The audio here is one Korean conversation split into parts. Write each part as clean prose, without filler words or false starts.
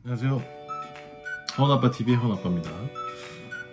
안녕하세요. 허은아빠TV의 허은아빠입니다.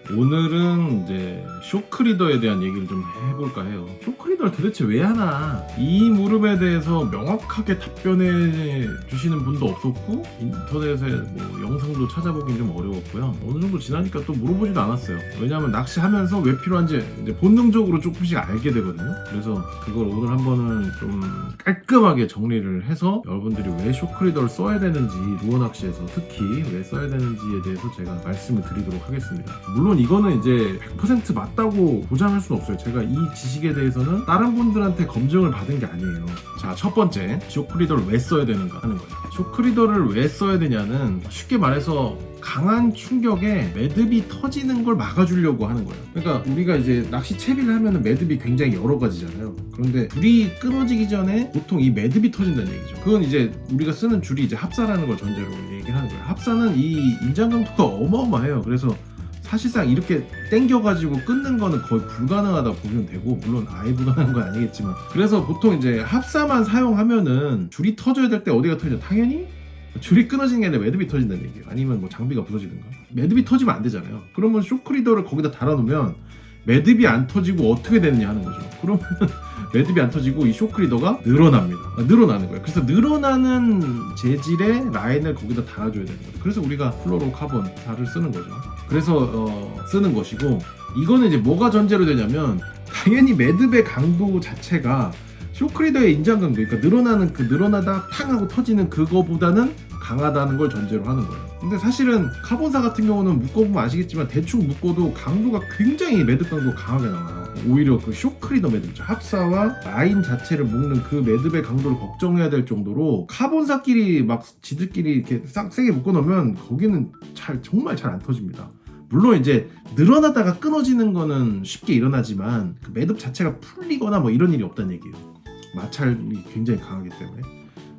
오늘은 이제 쇼크리더에 대한 얘기를 좀 해볼까 해요. 쇼크리더를 도대체 왜 하나? 이 물음에 대해서 명확하게 답변해 주시는 분도 없었고, 인터넷에 뭐 영상도 찾아보긴 좀 어려웠고요. 어느 정도 지나니까 또 물어보지도 않았어요. 왜냐하면 낚시하면서 왜 필요한지 이제 본능적으로 조금씩 알게 되거든요. 그래서 그걸 오늘 한번은 좀 깔끔하게 정리를 해서 여러분들이 왜 쇼크리더를 써야 되는지, 루어 낚시에서 특히 왜 써야 되는지에 대해서 제가 말씀을 드리도록 하겠습니다. 물론 이거는 이제 100% 맞다고 보장할 수는 없어요. 제가 이 지식에 대해서는 다른 분들한테 검증을 받은 게 아니에요. 자, 첫 번째, 쇼크리더를 왜 써야 되는가 하는 거예요. 쇼크리더를 왜 써야 되냐는 쉽게 말해서 강한 충격에 매듭이 터지는 걸 막아주려고 하는 거예요. 그러니까 우리가 이제 낚시 채비를 하면은 매듭이 굉장히 여러 가지잖아요. 그런데 줄이 끊어지기 전에 보통 이 매듭이 터진다는 얘기죠. 그건 이제 우리가 쓰는 줄이 이제 합사라는 걸 전제로 얘기를 하는 거예요. 합사는 이 인장 강도가 어마어마해요. 그래서 사실상 이렇게 당겨가지고 끊는 거는 거의 불가능하다 보면 되고, 물론 아예 불가능한 건 아니겠지만, 그래서 보통 이제 합사만 사용하면은 줄이 터져야 될 때 어디가 터지냐? 당연히 줄이 끊어지는 게 아니라 매듭이 터진다는 얘기예요. 아니면 뭐 장비가 부서지든가. 매듭이 터지면 안 되잖아요. 그러면 쇼크리더를 거기다 달아놓으면 매듭이 안 터지고 어떻게 되느냐 하는 거죠. 그러면 매듭이 안 터지고 이 쇼크리더가 늘어납니다. 늘어나는 거예요. 그래서 늘어나는 재질의 라인을 거기다 달아줘야 되는 거죠. 그래서 우리가 플로로카본사를 쓰는 거죠. 그래서 쓰는 것이고, 이거는 이제 뭐가 전제로 되냐면, 당연히 매듭의 강도 자체가 쇼크리더의 인장 강도, 그러니까 늘어나는 그 늘어나다 팡 하고 터지는 그거보다는 강하다는 걸 전제로 하는 거예요. 근데 사실은 카본사 같은 경우는 묶어보면 아시겠지만 대충 묶어도 강도가 굉장히 매듭 강도가 강하게 나와요. 오히려 그 쇼크리더 매듭이죠. 합사와 라인 자체를 묶는 그 매듭의 강도를 걱정해야 될 정도로 카본사끼리 막 지들끼리 이렇게 싹 세게 묶어놓으면 거기는 정말 잘 안 터집니다. 물론 이제 늘어나다가 끊어지는 거는 쉽게 일어나지만 그 매듭 자체가 풀리거나 뭐 이런 일이 없다는 얘기예요. 마찰이 굉장히 강하기 때문에.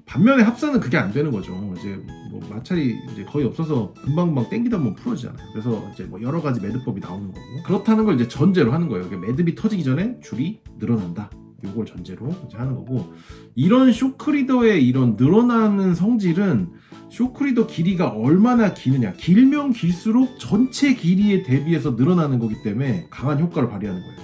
반면에 합사는 그게 안 되는 거죠. 이제 뭐 마찰이 이제 거의 없어서 금방금방 땡기다 보면 풀어지잖아요. 그래서 이제 뭐 여러 가지 매듭법이 나오는 거고, 그렇다는 걸 이제 전제로 하는 거예요. 매듭이 터지기 전에 줄이 늘어난다. 이걸 전제로 이제 하는 거고, 이런 쇼크리더의 이런 늘어나는 성질은 쇼크리더 길이가 얼마나 기느냐, 길면 길수록 전체 길이에 대비해서 늘어나는 거기 때문에 강한 효과를 발휘하는 거예요.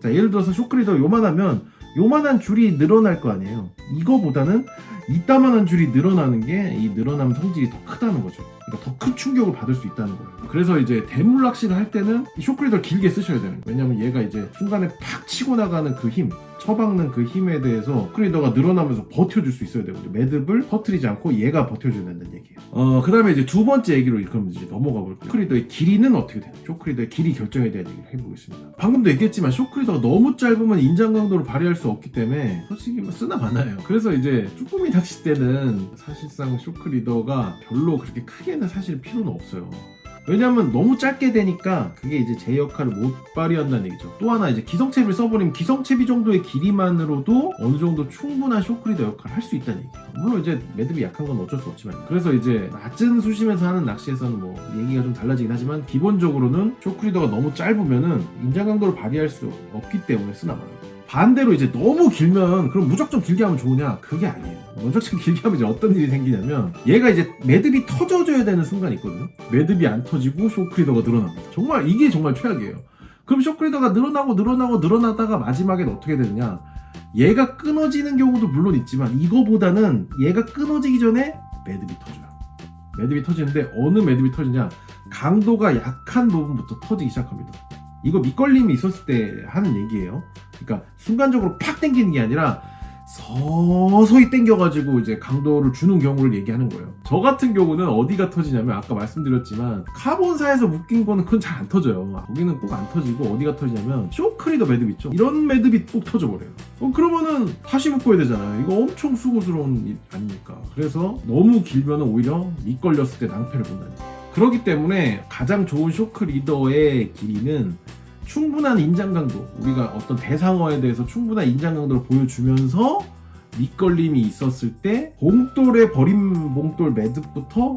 자, 예를 들어서 쇼크리더 요만하면 요만한 줄이 늘어날 거 아니에요. 이거보다는 이따만한 줄이 늘어나는 게 이 늘어남 성질이 더 크다는 거죠. 그러니까 더 큰 충격을 받을 수 있다는 거예요. 그래서 이제 대물 낚시를 할 때는 이 쇼크리더를 길게 쓰셔야 되는 거예요. 왜냐면 얘가 이제 순간에 팍 치고 나가는 그 힘, 쳐박는 그 힘에 대해서 쇼크리더가 늘어나면서 버텨줄 수 있어야 되거든요. 매듭을 터뜨리지 않고 얘가 버텨줘야 된다는 얘기예요. 그 다음에 이제 두 번째 얘기로 그럼 이제 넘어가 볼게요. 쇼크리더의 길이는 어떻게 되나? 쇼크리더의 길이 결정에 대한 얘기를 해보겠습니다. 방금도 얘기했지만 쇼크리더가 너무 짧으면 인장 강도를 발휘할 수 없기 때문에 솔직히 뭐 쓰나 마나요. 그래서 이제 쭈꾸미 낚시 때는 사실상 쇼크리더가 별로 그렇게 크게는 사실 필요는 없어요. 왜냐면 너무 짧게 되니까 그게 이제 제 역할을 못 발휘한다는 얘기죠. 또 하나 이제 기성채비를 써버리면 기성채비 정도의 길이만으로도 어느 정도 충분한 쇼크리더 역할을 할 수 있다는 얘기예요. 물론 이제 매듭이 약한 건 어쩔 수 없지만, 그래서 이제 낮은 수심에서 하는 낚시에서는 뭐 얘기가 좀 달라지긴 하지만 기본적으로는 쇼크리더가 너무 짧으면은 인장 강도를 발휘할 수 없기 때문에 쓰나 봐요. 반대로 이제 너무 길면 그럼 무작정 길게 하면 좋으냐? 그게 아니에요. 무작정 길게 하면 이제 어떤 일이 생기냐면, 얘가 이제 매듭이 터져줘야 되는 순간이 있거든요. 매듭이 안 터지고 쇼크리더가 늘어납니다. 정말 이게 정말 최악이에요. 그럼 쇼크리더가 늘어나다가 마지막엔 어떻게 되느냐? 얘가 끊어지는 경우도 물론 있지만 이거보다는 얘가 끊어지기 전에 매듭이 터져요. 매듭이 터지는데 어느 매듭이 터지냐? 강도가 약한 부분부터 터지기 시작합니다. 이거 밑걸림이 있었을 때 하는 얘기예요. 그러니까 순간적으로 팍 당기는 게 아니라 서서히 당겨가지고 이제 강도를 주는 경우를 얘기하는 거예요. 저 같은 경우는 어디가 터지냐면, 아까 말씀드렸지만 카본사에서 묶인 거는 그건 잘 안 터져요. 거기는 꼭 안 터지고 어디가 터지냐면 쇼크리더 매듭 있죠. 이런 매듭이 꼭 터져버려요. 그러면은 다시 묶어야 되잖아요. 이거 엄청 수고스러운 일 아닙니까? 그래서 너무 길면은 오히려 밑걸렸을 때 낭패를 본다는 거예요. 그렇기 때문에 가장 좋은 쇼크리더의 길이는 충분한 인장 강도, 우리가 어떤 대상어에 대해서 충분한 인장 강도를 보여주면서 밑걸림이 있었을 때 봉돌의 버린 봉돌 매듭부터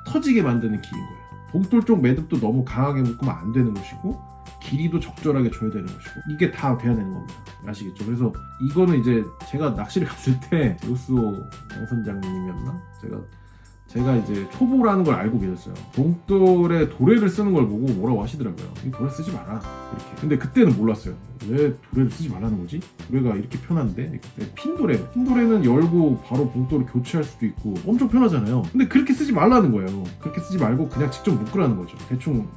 터지게 만드는 길인 거예요. 봉돌 쪽 매듭도 너무 강하게 묶으면 안 되는 것이고, 길이도 적절하게 줘야 되는 것이고, 이게 다 돼야 되는 겁니다. 아시겠죠? 그래서 이거는 이제 제가 낚시를 갔을 때 요스오 양선장님이었나? 제가 이제 초보라는 걸 알고 계셨어요. 봉돌에 도래를 쓰는 걸 보고 뭐라고 하시더라고요. 이 도래 쓰지 마라 이렇게. 근데 그때는 몰랐어요. 왜 도래를 쓰지 말라는 거지? 도래가 이렇게 편한데? 핀도래는 열고 바로 봉돌을 교체할 수도 있고 엄청 편하잖아요. 근데 그렇게 쓰지 말라는 거예요. 그렇게 쓰지 말고 그냥 직접 묶으라는 거죠. 대충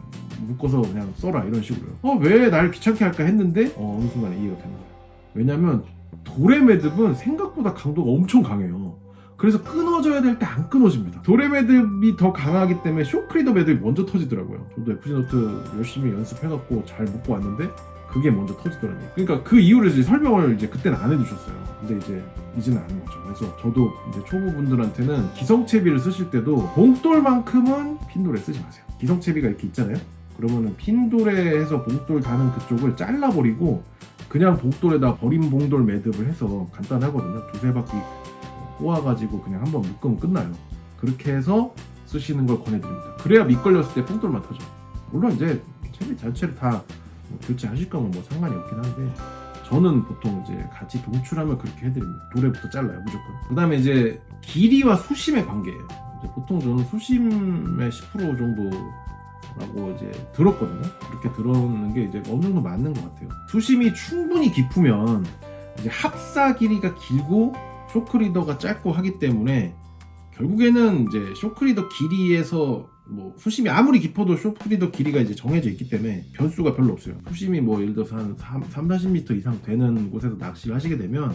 묶어서 그냥 써라 이런 식으로요. 왜 날 귀찮게 할까 했는데 어느 순간에 이해가 되는 거예요. 왜냐면 도래 매듭은 생각보다 강도가 엄청 강해요. 그래서 끊어져야 될 때 안 끊어집니다. 도래 매듭이 더 강하기 때문에 쇼크리더 매듭이 먼저 터지더라고요. 저도 FG노트 열심히 연습해갖고 잘 묶고 왔는데 그게 먼저 터지더라고요. 그러니까 그 이유를 이제 설명을 이제 그때는 안 해주셨어요. 근데 이제는 아는 거죠. 그래서 저도 이제 초보분들한테는 기성채비를 쓰실 때도 봉돌만큼은 핀돌에 쓰지 마세요. 기성채비가 이렇게 있잖아요. 그러면은 핀돌에서 봉돌 다는 그쪽을 잘라버리고 그냥 봉돌에다 버린 봉돌 매듭을 해서 간단하거든요. 두세 바퀴 꼬아가지고 그냥 한번 묶으면 끝나요. 그렇게 해서 쓰시는 걸 권해드립니다. 그래야 미끌렸을 때 봉돌만 터져. 물론 이제 채비 자체를 다 교체하실 거면 뭐 상관이 없긴 한데 저는 보통 이제 같이 동출하면 그렇게 해드립니다. 도래부터 잘라요 무조건. 그 다음에 이제 길이와 수심의 관계예요. 이제 보통 저는 수심의 10% 정도라고 이제 들었거든요. 그렇게 들었는 게 이제 어느 정도 맞는 것 같아요. 수심이 충분히 깊으면 이제 합사 길이가 길고 쇼크리더가 짧고 하기 때문에 결국에는 이제 쇼크리더 길이에서 뭐 수심이 아무리 깊어도 쇼크리더 길이가 이제 정해져 있기 때문에 변수가 별로 없어요. 수심이 뭐 예를 들어서 한 30-40m 이상 되는 곳에서 낚시를 하시게 되면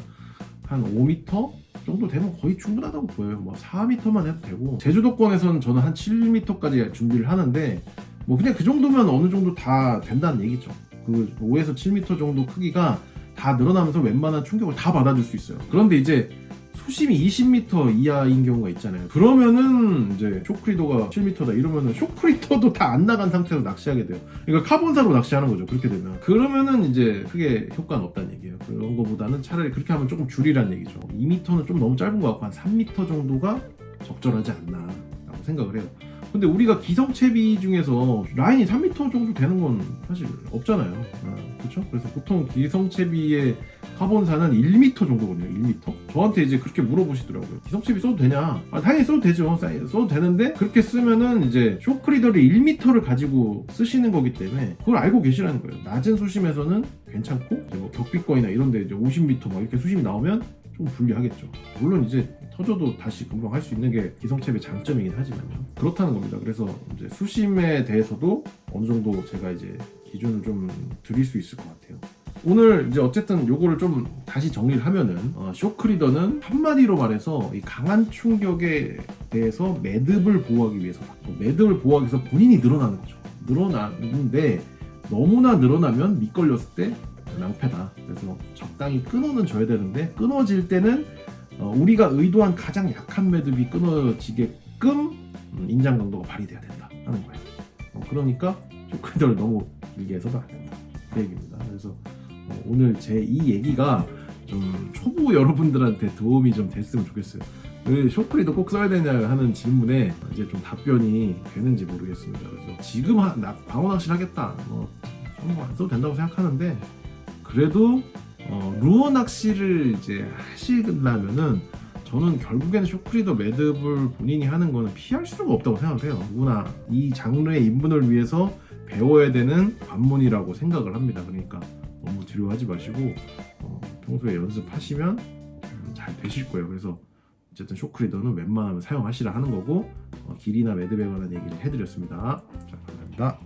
한 5m 정도 되면 거의 충분하다고 보여요. 뭐 4m만 해도 되고 제주도권에서는 저는 한 7m까지 준비를 하는데 뭐 그냥 그 정도면 어느 정도 다 된다는 얘기죠. 그 5에서 7m 정도 크기가 다 늘어나면서 웬만한 충격을 다 받아줄 수 있어요. 그런데 이제 수심이 20m 이하인 경우가 있잖아요. 그러면은 이제 쇼크리더가 7m다 이러면은 쇼크리더도 다 안 나간 상태에서 낚시하게 돼요. 그러니까 카본사로 낚시하는 거죠. 그렇게 되면. 그러면은 이제 크게 효과는 없다는 얘기예요. 그런 거보다는 차라리 그렇게 하면 조금 줄이라는 얘기죠. 2m는 좀 너무 짧은 것 같고 한 3m 정도가 적절하지 않나 라고 생각을 해요. 근데 우리가 기성채비 중에서 라인이 3m 정도 되는 건 사실 없잖아요. 그렇죠? 그래서 보통 기성채비의 카본사는 1m 정도거든요. 1m. 저한테 이제 그렇게 물어보시더라고요. 기성채비 써도 되냐? 당연히 써도 되죠. 써도 되는데 그렇게 쓰면은 이제 쇼크리더를 1m를 가지고 쓰시는 거기 때문에 그걸 알고 계시라는 거예요. 낮은 수심에서는 괜찮고 이제 뭐 격비권이나 이런데 이제 50m 막 이렇게 수심이 나오면 좀 불리하겠죠. 물론 이제 터져도 다시 금방 할 수 있는 게 기성채비의 장점이긴 하지만요. 그렇다는 겁니다. 그래서 이제 수심에 대해서도 어느 정도 제가 이제 기준을 좀 드릴 수 있을 것 같아요. 오늘 이제 어쨌든 요거를 좀 다시 정리를 하면은 쇼크리더는 한마디로 말해서 이 강한 충격에 대해서 매듭을 보호하기 위해서다. 매듭을 보호하기 위해서 본인이 늘어나는 거죠. 늘어나는데 너무나 늘어나면 미끌렸을 때 낭패다. 그래서 적당히 끊어는 줘야 되는데 끊어질 때는 우리가 의도한 가장 약한 매듭이 끊어지게끔 인장 강도가 발휘돼야 된다 하는 거예요. 그러니까 쇼크리더를 너무 길게 해서도 안 된다. 그 얘기입니다. 그래서 오늘 제 이 얘기가 좀 초보 여러분들한테 도움이 좀 됐으면 좋겠어요. 왜 쇼크리더 꼭 써야 되냐 하는 질문에 이제 좀 답변이 되는지 모르겠습니다. 그래서 지금 광어 낚시를 하겠다. 저는 안 써도 된다고 생각하는데 그래도 루어 낚시를 이제 하시려면은 저는 결국에는 쇼크리더 매듭을 본인이 하는 거는 피할 수가 없다고 생각해요. 누구나 이 장르의 입문을 위해서 배워야 되는 관문이라고 생각을 합니다. 그러니까 너무 두려워하지 마시고 평소에 연습하시면 잘 되실 거예요. 그래서 어쨌든 쇼크리더는 웬만하면 사용하시라 하는 거고 길이나 매듭에 관한 얘기를 해드렸습니다. 자, 감사합니다.